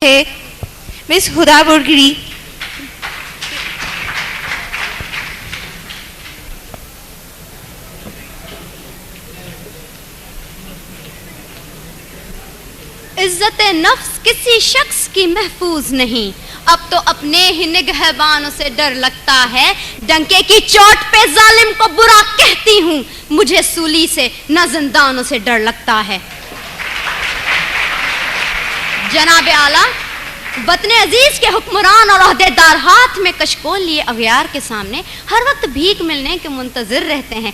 ہے مس ہدا برگری. عزت نفس کسی شخص کی محفوظ نہیں، اب تو اپنے ہی نگہبانوں سے ڈر لگتا ہے. ڈنکے کی چوٹ پہ ظالم کو برا کہتی ہوں، مجھے سولی سے نہ زندانوں سے ڈر لگتا ہے. جناب اعلیٰ، وطن عزیز کے حکمران اور عہدیدار ہاتھ میں کشکول لیے اغیار کے سامنے ہر وقت بھیک ملنے کے منتظر رہتے ہیں،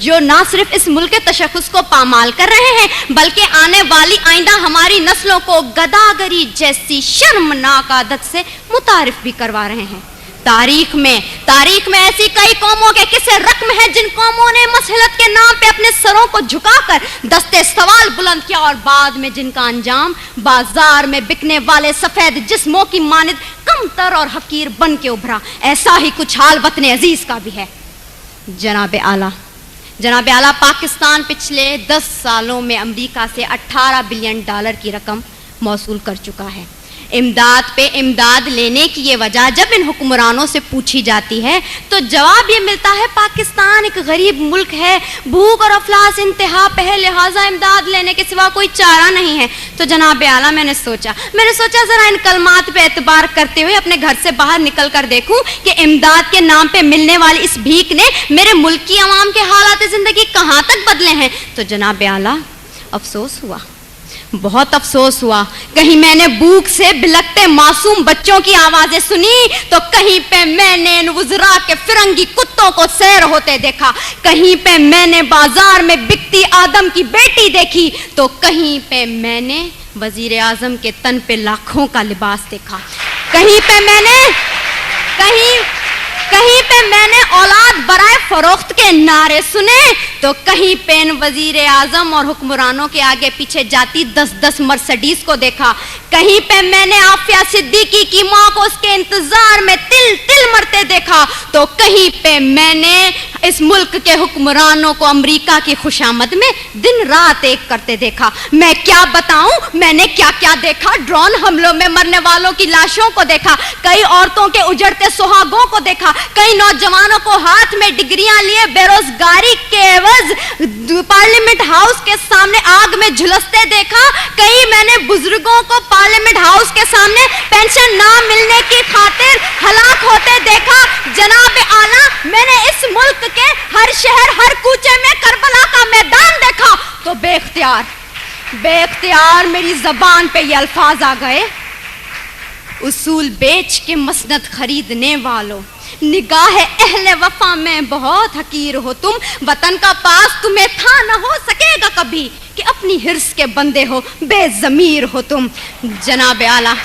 جو نہ صرف اس ملک کے تشخص کو پامال کر رہے ہیں بلکہ آنے والی آئندہ ہماری نسلوں کو گداگری جیسی شرمناک عادت سے متعارف بھی کروا رہے ہیں. تاریخ میں ایسی کئی قوموں کے قصے رقم ہیں جن قوموں نے مسلط کے نام پہ اپنے سروں کو جھکا کر دستے سوال بلند کیا اور بعد میں جن کا انجام بازار میں بکنے والے سفید جسموں کی مانند کمتر اور حقیر بن کے ابھرا. ایسا ہی کچھ حال وطن عزیز کا بھی ہے. جناب اعلیٰ، پاکستان پچھلے 10 سالوں میں امریکہ سے $18 بلین کی رقم موصول کر چکا ہے. امداد پہ امداد لینے کی یہ وجہ جب ان حکمرانوں سے پوچھی جاتی ہے تو جواب یہ ملتا ہے پاکستان ایک غریب ملک ہے، بھوک اور افلاس انتہا پہ ہے، لہٰذا امداد لینے کے سوا کوئی چارہ نہیں ہے. تو جناب اعلیٰ، میں نے سوچا ذرا ان کلمات پہ اعتبار کرتے ہوئے اپنے گھر سے باہر نکل کر دیکھوں کہ امداد کے نام پہ ملنے والی اس بھیک نے میرے ملک کی عوام کے حالات زندگی کہاں تک بدلے ہیں. تو جناب اعلیٰ، بہت افسوس ہوا. کہیں میں نے بھوک سے بلکتے معصوم بچوں کی آوازیں سنی تو کہیں پہ میں نے ان وزراء کے فرنگی کتوں کو سیر ہوتے دیکھا، کہیں پہ میں نے بازار میں بکتی آدم کی بیٹی دیکھی تو کہیں پہ میں نے وزیر اعظم کے تن پہ لاکھوں کا لباس دیکھا، کہیں پہ میں نے اولاد برائے فروخت کے نعرے سنے تو کہیں پہ ان وزیر اعظم اور حکمرانوں کے آگے پیچھے جاتی 10 مرسڈیز کو دیکھا، کہیں پہ میں نے عافیہ صدیقی کی ماں کو اس کے انتظار میں تل مرتے دیکھا تو کہیں پہ میں نے اس ملک کے حکمرانوں کو امریکہ کی خوشامد میں دن رات ایک کرتے دیکھا. میں کیا بتاؤں میں نے کیا کیا دیکھا. ڈرون حملوں میں مرنے والوں کی لاشوں کو دیکھا، کئی عورتوں کے اجڑتے سہاگوں کو دیکھا، کئی نوجوانوں کو ہاتھ میں ڈگریاں لیے بے روزگاری کے عوض پارلیمنٹ ہاؤس کے سامنے آگ میں جھلستے دیکھا، کئی میں نے بزرگوں کو پارلیمنٹ ہاؤس کے سامنے پینشن نہ ملنے کی خاطر ہلاک ہوتے دیکھا. جناب اعلیٰ، میں نے اس ملک کے ہر شہر ہر کوچے میں کربلا کا میدان دیکھا تو بے اختیار میری زبان پہ یہ الفاظ آ گئے: اصول بیچ کے مسند خریدنے والوں، نگاہ اہل وفا میں بہت حقیر ہو تم. وطن کا پاس تمہیں تھا نہ ہو سکے گا کبھی کہ اپنی حرص کے بندے ہو، بے ضمیر ہو تم. جناب اعلیٰ،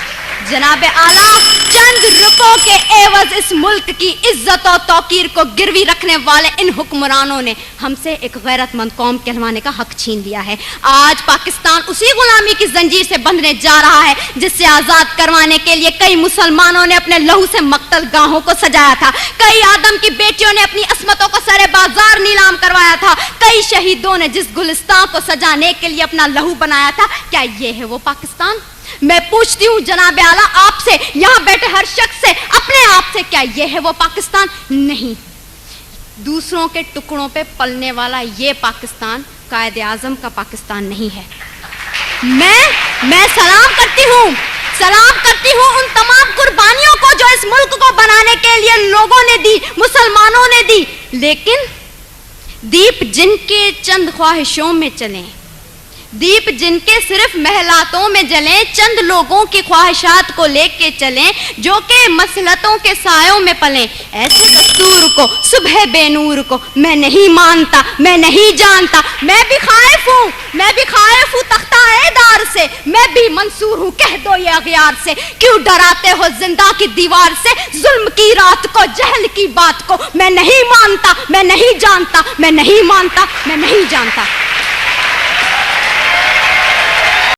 چند روپوں کے عوض اس ملک کی عزت و توقیر کو گروی رکھنے والے ان حکمرانوں نے ہم سے ایک غیرت مند قوم کہلوانے کا حق چھین لیا ہے. آج پاکستان اسی غلامی کی زنجیر سے بندھنے جا رہا ہے جس سے آزاد کروانے کے لیے کئی مسلمانوں نے اپنے لہو سے مقتل گاہوں کو سجایا تھا، کئی آدم کی بیٹیوں نے اپنی عصمتوں کو سرے بازار نیلام کروایا تھا، کئی شہیدوں نے جس گلستان کو سجانے کے لیے اپنا لہو بنایا تھا. کیا یہ ہے وہ پاکستان؟ میں پوچھتی ہوں جناب اعلیٰ آپ سے، یہاں بیٹھے ہر شخص سے، اپنے آپ سے، کیا یہ ہے وہ پاکستان؟ نہیں. دوسروں کے ٹکڑوں پہ پلنے والا یہ پاکستان قائد اعظم کا پاکستان نہیں ہے. میں سلام کرتی ہوں ان تمام قربانیوں کو جو اس ملک کو بنانے کے لیے لوگوں نے دی، مسلمانوں نے دی، لیکن دیپ جن کے چند خواہشوں میں چلیں، دیپ جن کے صرف محلاتوں میں جلیں، چند لوگوں کی خواہشات کو لے کے چلیں جو کہ مسلطوں کے سایوں میں پلیں، ایسے دستور کو، صبح بے نور کو میں نہیں مانتا، میں نہیں جانتا. میں بھی خائف ہوں تختہ دار سے، میں بھی منصور ہوں کہہ دو یہ اغیار سے. کیوں ڈراتے ہو زندہ کی دیوار سے، ظلم کی رات کو، جہل کی بات کو؟ میں نہیں مانتا، میں نہیں جانتا، میں نہیں مانتا، میں نہیں جانتا.